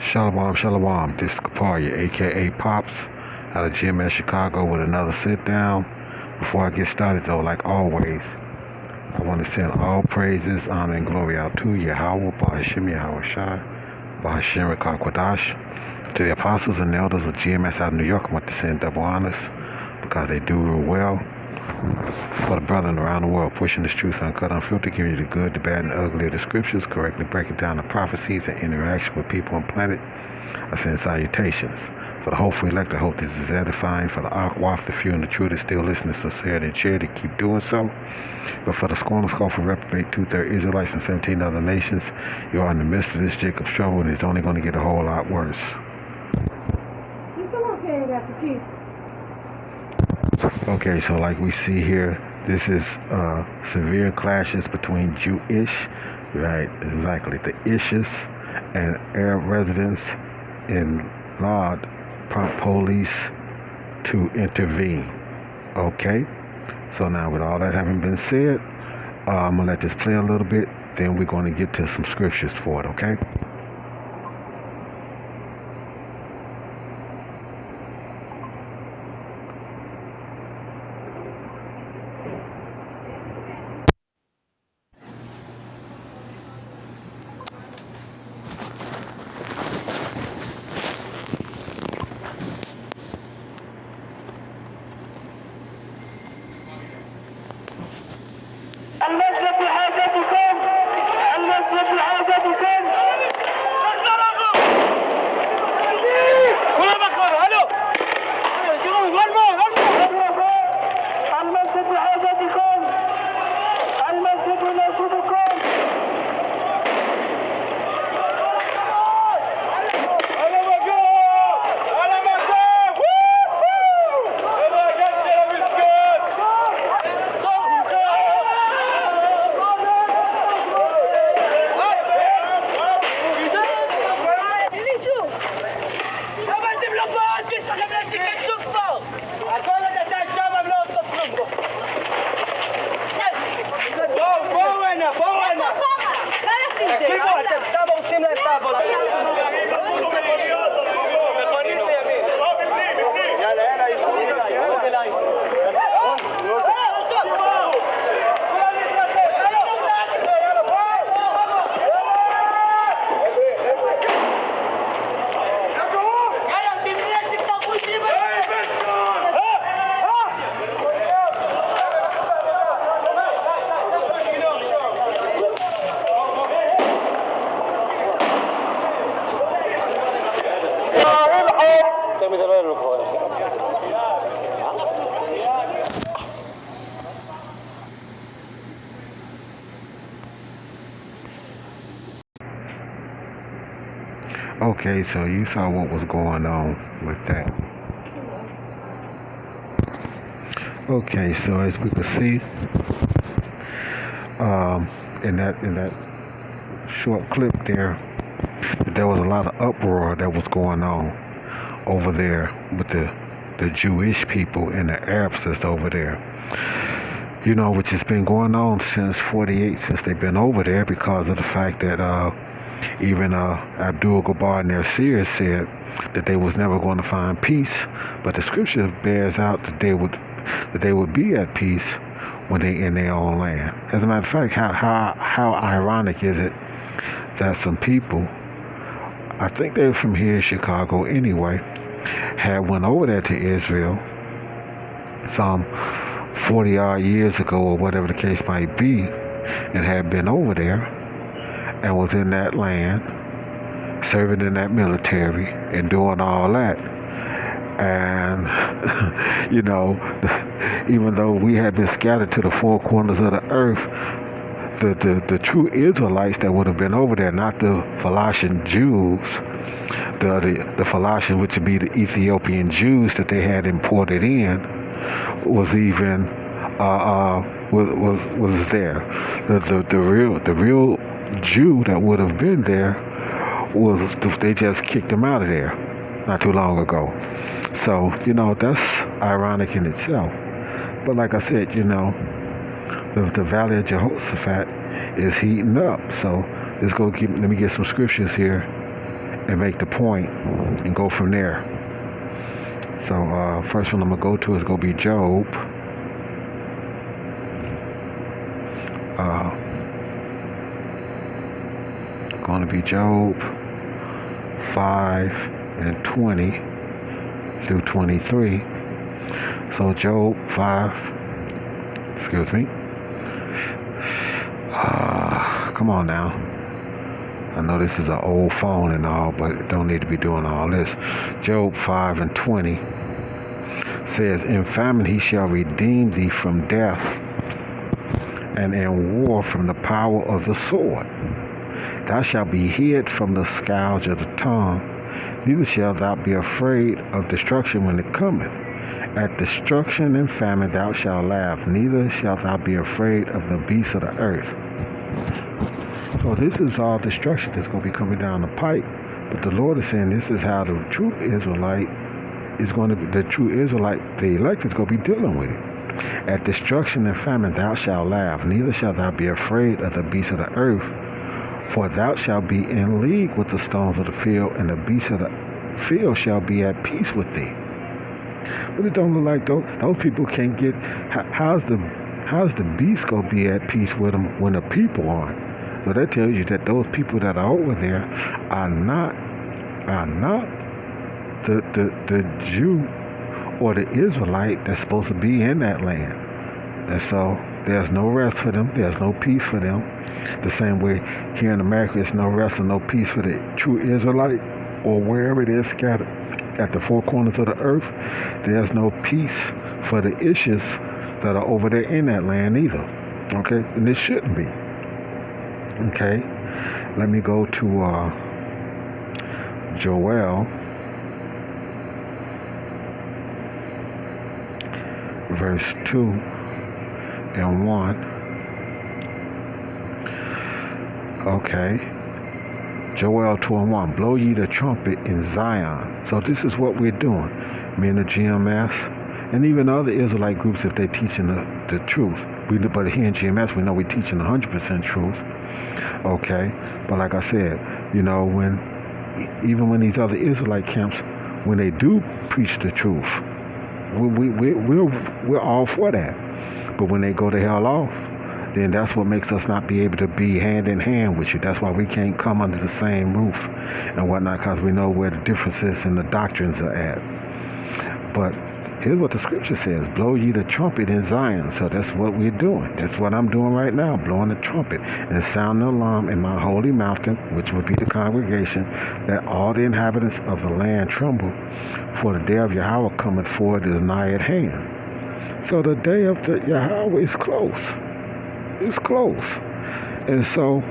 Shalom, shalom. This is Kaparia, aka Pops, out of GMS Chicago with another sit down. Before I get started, though, like always, I want to send all praises, honor, and glory out to Yahweh, Bahashim Yahweh Shai, Bahashim Rekakwadash, to the apostles and elders of GMS out of New York. I want to send double honors because they do real well. For the brethren around the world, pushing this truth uncut, unfiltered, giving you the good, the bad, and the ugly of the scriptures, correctly breaking down the prophecies and interaction with people on planet. I send salutations. For the hopeful elect, I hope this is edifying. For the aquaf, the few and the true that still listening, sincerity and charity, keep doing so. But for the scorn, scoffing, reprobate, 2/3 Israelites and 17 other nations, you are in the midst of this Jacob's trouble, and it's only going to get a whole lot worse. Okay, so like we see here, this is severe clashes between Jewish, right, exactly, the Ishes and Arab residents in Lod prompt police to intervene. Okay, so now with all that having been said, I'm going to let this play a little bit, then we're going to get to some scriptures for it, okay? Okay, so you saw what was going on with that. Okay, so as we can see, in that short clip there was a lot of uproar that was going on over there with the Jewish people and the Arabs that's over there. You know, which has been going on since 48, since they've been over there, because of the fact that even Abdul Jabbar and their seers said that they was never going to find peace, but the scripture bears out that they would be at peace when they in their own land. As a matter of fact, how ironic is it that some people, I think they're from here in Chicago anyway, had went over there to Israel some 40 odd years ago or whatever the case might be, and had been over there and was in that land, serving in that military and doing all that. And, you know, even though we had been scattered to the four corners of the earth, the true Israelites that would have been over there, not the Falashan Jews, the Falashan, which would be the Ethiopian Jews that they had imported in, was even was there. The real Jew that would have been there they just kicked him out of there not too long ago. So, you know, that's ironic in itself. But like I said, you know, the Valley of Jehoshaphat is heating up. So let me get some scriptures here and make the point and go from there. So first one I'm going to go to is going to be Job. Going to be Job 5:20 through 23. So Job 5, excuse me. Come on now. I know this is an old phone and all, but it don't need to be doing all this. Job 5:20 says, in famine he shall redeem thee from death, and in war from the power of the sword. Thou shalt be hid from the scourge of the tongue, neither shalt thou be afraid of destruction when it cometh. At destruction and famine thou shalt laugh, neither shalt thou be afraid of the beasts of the earth. So this is all destruction that's going to be coming down the pipe. But the Lord is saying this is how the true Israelite is going to be, the true Israelite, the elect is going to be dealing with it. At destruction and famine thou shalt laugh, neither shalt thou be afraid of the beasts of the earth. For thou shalt be in league with the stones of the field, and the beasts of the field shall be at peace with thee. But it don't look like those people can't get. How's the beast gonna be at peace with them when the people aren't? So that tells you that those people that are over there are not the Jew or the Israelite that's supposed to be in that land. And so there's no rest for them. There's no peace for them. The same way here in America, there's no rest and no peace for the true Israelite, or wherever it is scattered at the four corners of the earth. There's no peace for the issues that are over there in that land either. Okay? And this shouldn't be. Okay? Let me go to Joel verse 2 and 1. Okay. Joel 2:1. Blow ye the trumpet in Zion. So this is what we're doing. Me and the GMS, and even other Israelite groups, if they're teaching the truth. But here in GMS, we know we're teaching 100% truth. Okay. But like I said, even when these other Israelite camps, when they do preach the truth, we're all for that. But when they go to hell off, then that's what makes us not be able to be hand in hand with you. That's why we can't come under the same roof and whatnot, because we know where the differences in the doctrines are at. But here's what the scripture says: blow ye the trumpet in Zion. So that's what we're doing. That's what I'm doing right now, blowing the trumpet and sounding the alarm in my holy mountain, which would be the congregation, that all the inhabitants of the land tremble, for the day of Yahweh cometh forward, is nigh at hand. So the day of the Yahweh is close. It's close. And so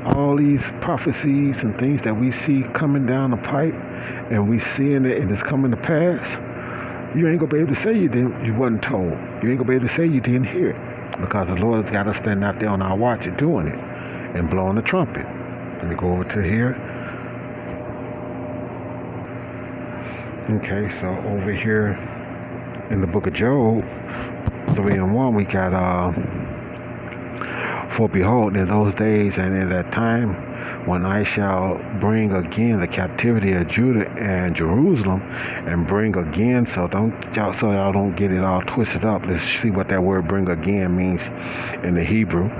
all these prophecies and things that we see coming down the pipe, and we seeing it and it's coming to pass, you ain't gonna be able to say you wasn't told. You ain't gonna be able to say you didn't hear it, because the Lord has got us standing out there on our watch and doing it and blowing the trumpet. Let me go over to here. Okay, so over here in the book of Job 3:1, we got for behold, in those days and in that time, when I shall bring again the captivity of Judah and Jerusalem, and bring again, so y'all don't get it all twisted up. Let's see what that word "bring again" means in the Hebrew.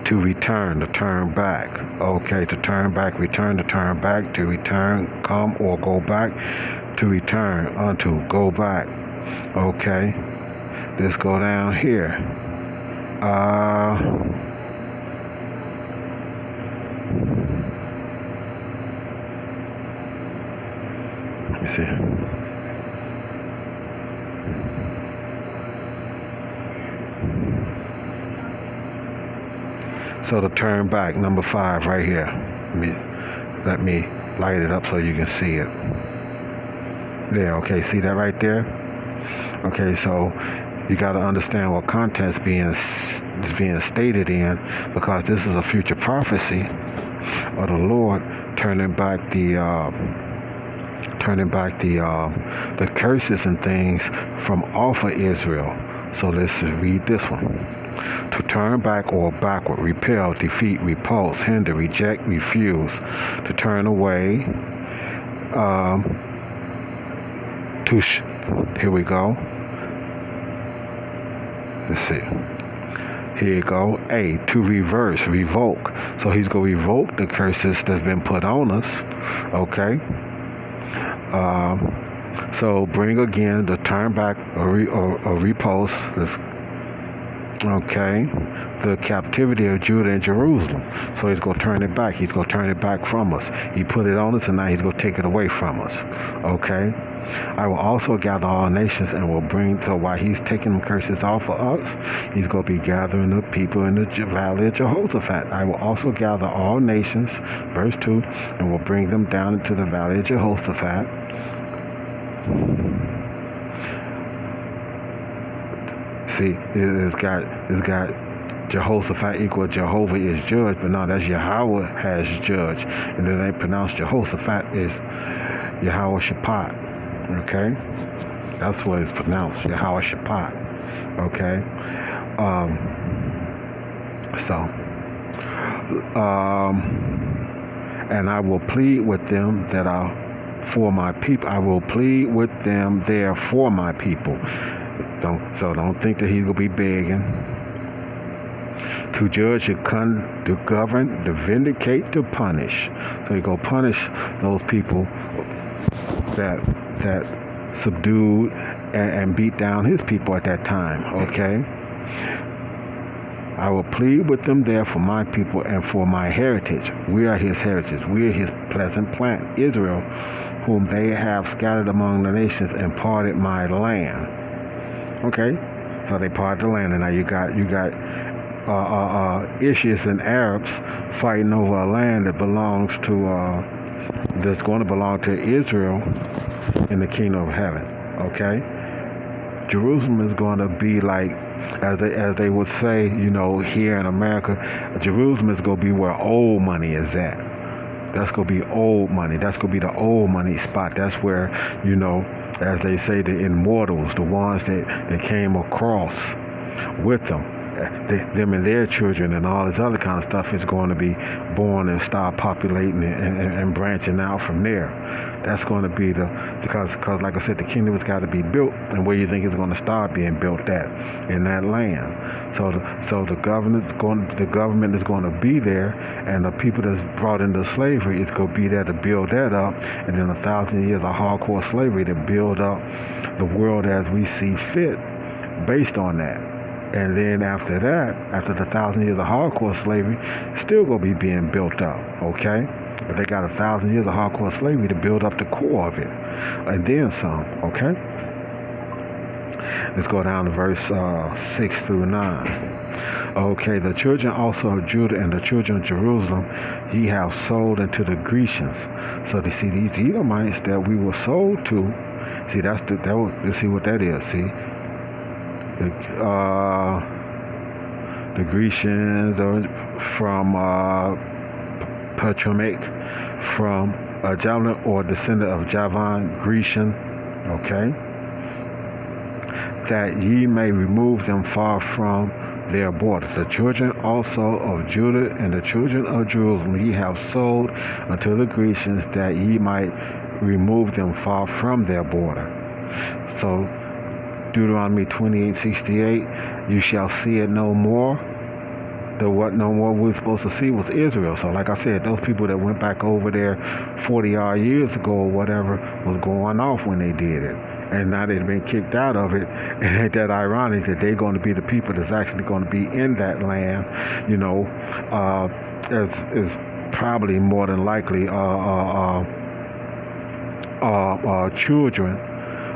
To return, to turn back. Okay, to turn back, return, to turn back, to return, come or go back, to return unto, go back. Okay, let's go down here. Let me see. So to turn back, number 5 right here. Let me light it up so you can see it. There, okay, see that right there? Okay, so you got to understand what context is being stated in, because this is a future prophecy of the Lord turning back the curses and things from off of Israel. So let's read this one. To turn back or backward, repel, defeat, repulse, hinder, reject, refuse. To turn away. Here we go. Let's see. Here you go. A, to reverse, revoke. So he's going to revoke the curses that's been put on us. Okay. So bring again the turn back or repulse. Okay. The captivity of Judah and Jerusalem. So he's going to turn it back. He's going to turn it back from us. He put it on us and now he's going to take it away from us. Okay. I will also gather all nations and will bring, so while he's taking the curses off of us, he's going to be gathering the people in the valley of Jehoshaphat. I will also gather all nations, verse 2, and will bring them down into the valley of Jehoshaphat. See, it's got Jehoshaphat equal Jehovah is judge, but no, that's Yahweh has judge. And then they pronounce Jehoshaphat is Yahweh Shaphat. Okay, that's what it's pronounced, Yahweh Shaphat. Okay, and I will plead with them that are for my people. I will plead with them there for my people. Don't think that he's gonna be begging. To judge, to govern, to vindicate, to punish. So he's gonna punish those people that subdued and beat down his people at that time. Okay. I will plead with them there for my people and for my heritage. We are his heritage. We are his pleasant plant, Israel, whom they have scattered among the nations and parted my land. Okay, so they parted the land, and now you got Ishists and Arabs fighting over a land that belongs to that's going to belong to Israel in the kingdom of heaven. Okay, Jerusalem is going to be like, as they would say, here in America, Jerusalem is going to be where old money is at. That's going to be old money. That's going to be the old money spot. That's where, as they say, the immortals, the ones that came across with them, them and their children and all this other kind of stuff is going to be born and start populating and branching out from there. That's going to be because like I said, the kingdom has got to be built, and where you think it's going to start being built at? In that land. So the government is going to be there, and the people that's brought into slavery is going to be there to build that up, and then 1,000 years of hardcore slavery to build up the world as we see fit based on that. And then after that, after the 1,000 years of hardcore slavery, still going to be being built up, okay? But they got 1,000 years of hardcore slavery to build up the core of it. And then some, okay? Let's go down to verse 6 through 9. Okay, the children also of Judah and the children of Jerusalem ye have sold unto the Grecians. So they see these Edomites that we were sold to. See, let's see what that is, see? The Grecians are from Patramic, from Javelin or descendant of Javan, Grecian, okay? That ye may remove them far from their borders. The children also of Judah and the children of Jerusalem ye have sold unto the Grecians, that ye might remove them far from their border. So Deuteronomy 28:68, you shall see it no more. The what no more we were supposed to see was Israel. So like I said, those people that went back over there 40-odd years ago or whatever was going off when they did it. And now they've been kicked out of it. And ain't that ironic that they're going to be the people that's actually going to be in that land, as probably more than likely children,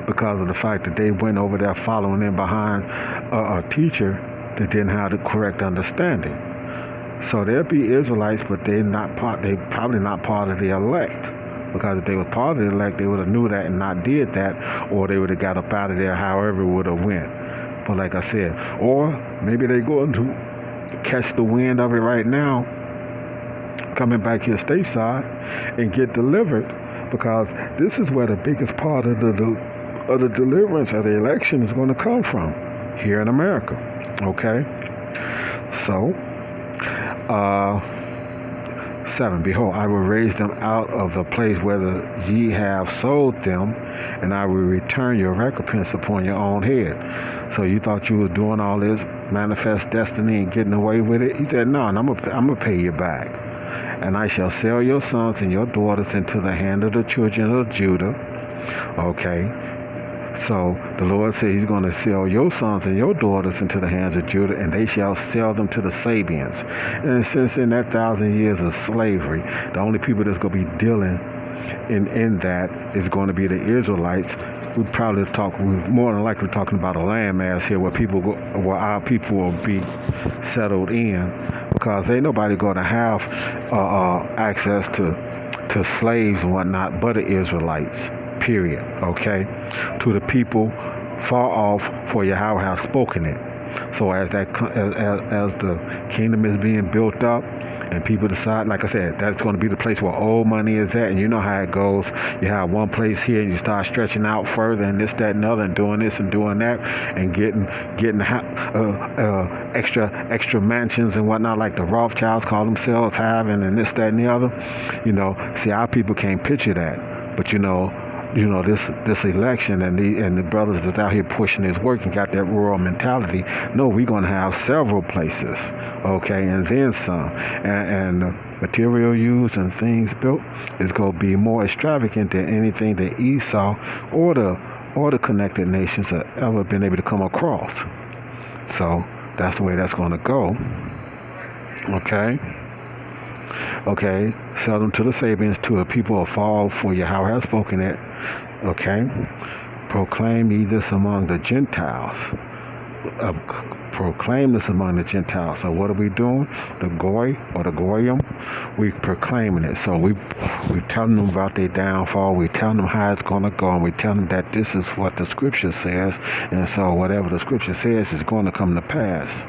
because of the fact that they went over there following in behind a teacher that didn't have the correct understanding. So there'll be Israelites, but they probably not part of the elect. Because if they was part of the elect, they would have knew that and not did that, or they would have got up out of there however it would have went. But like I said, or maybe they're going to catch the wind of it right now, coming back here stateside and get delivered, because this is where the biggest part of the deliverance of the election is going to come from, here in America. Okay? So, uh, 7, behold, I will raise them out of the place whether ye have sold them, and I will return your recompense upon your own head. So you thought you was doing all this manifest destiny and getting away with it? He said, no, and I'm gonna pay you back. And I shall sell your sons and your daughters into the hand of the children of Judah. Okay. So the Lord said he's going to sell your sons and your daughters into the hands of Judah, and they shall sell them to the Sabians. And since in that 1,000 years of slavery, the only people that's going to be dealing in that is going to be the Israelites. We're more than likely talking about a landmass here where our people will be settled in, because ain't nobody going to have access to slaves and whatnot but the Israelites. Period. Okay, to the people far off, for Yahweh hath spoken it. So as the kingdom is being built up, and people decide, like I said, that's going to be the place where old money is at, and you know how it goes. You have one place here, and you start stretching out further, and this, that, and other, and doing this and doing that, and getting extra mansions and whatnot, like the Rothschilds call themselves having, and this, that, and the other. See, our people can't picture that, but this election and the brothers that's out here pushing this work and got that rural mentality. No, we're going to have several places, okay, and then some, and the material used and things built is going to be more extravagant than anything that Esau or the connected nations have ever been able to come across. So that's the way that's going to go. Okay, sell them to the Sabians, to the people of fall, for Yahweh has spoken it. Okay, proclaim ye this among the Gentiles. Proclaim this among the Gentiles. So what are we doing? The Goy or the Goyim, we proclaiming it. So we telling them about their downfall. We telling them how it's going to go, and we tell them that this is what the Scripture says. And so whatever the Scripture says is going to come to pass.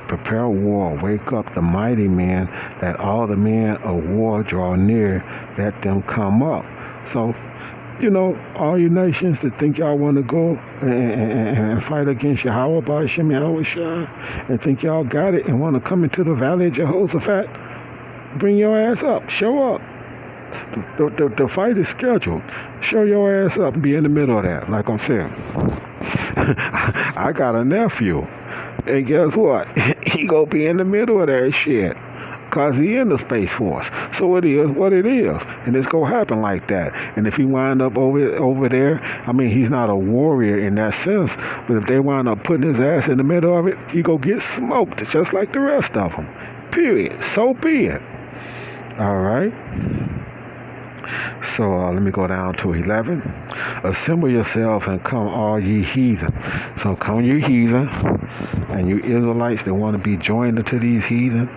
Prepare war. Wake up the mighty men, that all the men of war draw near. Let them come up. So, all you nations that think y'all want to go and fight against Yahweh, Ba'ashem Yahweh Shai, and think y'all got it and want to come into the valley of Jehoshaphat, bring your ass up. Show up. The fight is scheduled. Show your ass up and be in the middle of that, like I'm saying. I got a nephew, and guess what? He gonna be in the middle of that shit, because he in the Space Force. So it is what it is. And it's going to happen like that. And if he wind up over there, I mean, he's not a warrior in that sense, but if they wind up putting his ass in the middle of it, he going to get smoked just like the rest of them. Period. So be it. All right. So let me go down to 11. Assemble yourselves and come, all ye heathen. So come, you heathen, and you Israelites that want to be joined into these heathen.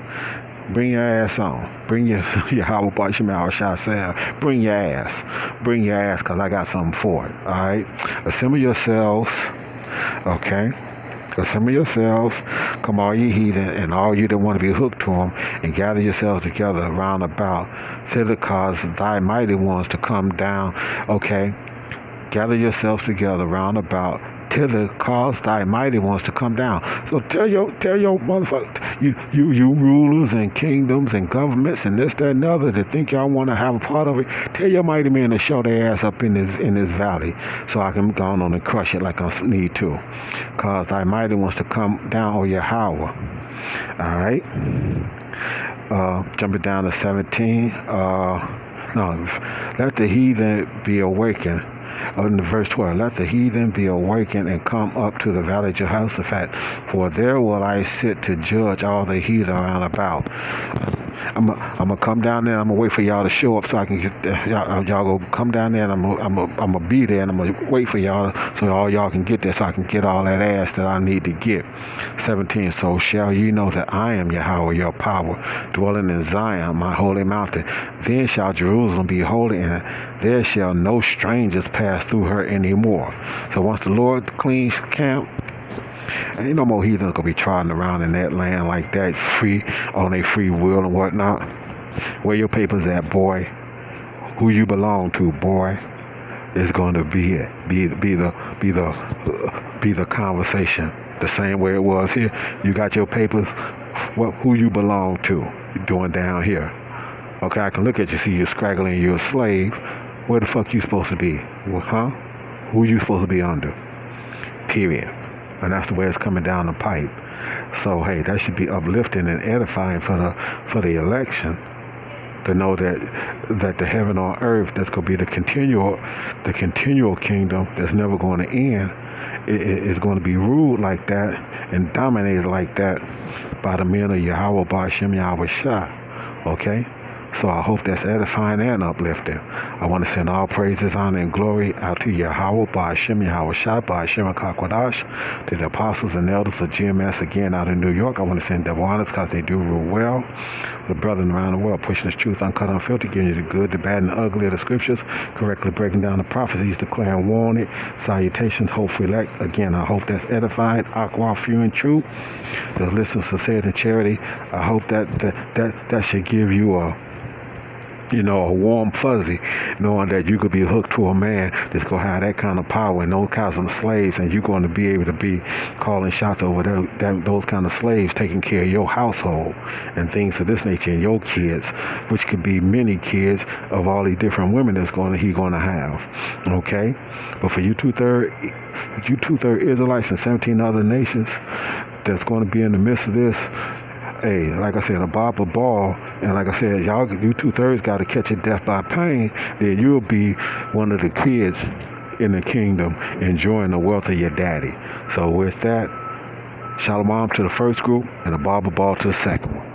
Bring your ass on. Bring your Yahweh Ba'ashem Yahweh Shai. Bring your ass. Bring your ass, because I got something for it. All right? Assemble yourselves. Okay? Assemble yourselves. Come, all ye heathen, and all you that want to be hooked to them, and gather yourselves together round about thither, cause thy mighty ones to come down. Okay? Gather yourselves together round about thither, cause thy mighty ones to come down. So tell your motherfucker, you rulers and kingdoms and governments and this, that, and the other that think y'all want to have a part of it. Tell your mighty men to show their ass up in this valley, so I can go on and crush it like I need to. Cause thy mighty ones to come down, O Yahweh. All right. Jumping down to 17. Let the heathen be awakened. In verse 12, let the heathen be awakened and come up to the valley of Jehoshaphat, for there will I sit to judge all the heathen around about. I'm gonna come down there. I'm gonna wait for y'all to show up so I can get there. Y'all go come down there, and I'm gonna be there, and I'm gonna wait for y'all so all y'all can get there, so I can get all that ass that I need to get. 17. So shall ye know that I am Yahweh, your power, dwelling in Zion, my holy mountain. Then shall Jerusalem be holy, and there shall no strangers pass through her anymore. So once the Lord cleans camp, ain't no more heathens gonna be trotting around in that land like that, free on their free will and whatnot. Where your papers at, boy? Who you belong to, boy? Is going to be it. Be the conversation The same way it was here. You got your papers, who you belong to. You're doing down here. Okay, I can look at you, see you're scraggling, you're a slave. Where the fuck you supposed to be? Well, huh? Who you supposed to be under? Period. And that's the way it's coming down the pipe. So hey, that should be uplifting and edifying for the election, to know that the heaven on earth, that's going to be the continual kingdom that's never going to end, is going to be ruled like that and dominated like that by the men of Yahweh Ba'ashem Yahweh Shah. Okay? So I hope that's edifying and uplifting. I want to send all praises, honor, and glory out to Yahweh Ba'ashem Yahweh Shah Ba'ashem HaKakwadash, to the apostles and elders of GMS again out in New York. I want to send double honors because they do rule well. The brethren around the world pushing the truth uncut, unfiltered, giving you the good, the bad, and the ugly of the scriptures, correctly breaking down the prophecies, declaring warning, salutations, hopefully elect. Again, I hope that's edifying, aqua, few, and true. The listeners, sincerity, and charity. I hope that should give you a warm fuzzy, knowing that you could be hooked to a man that's going to have that kind of power and those kinds of slaves, and you're going to be able to be calling shots over those kind of slaves, taking care of your household and things of this nature, and your kids, which could be many kids of all these different women he's going to have. Okay? But for you two-third Israelites and 17 other nations that's going to be in the midst of this, hey, like I said, a Bible ball, and like I said, you two-thirds got to catch a death by pain, then you'll be one of the kids in the kingdom enjoying the wealth of your daddy. So with that, shalom to the first group and a Bible ball to the second one.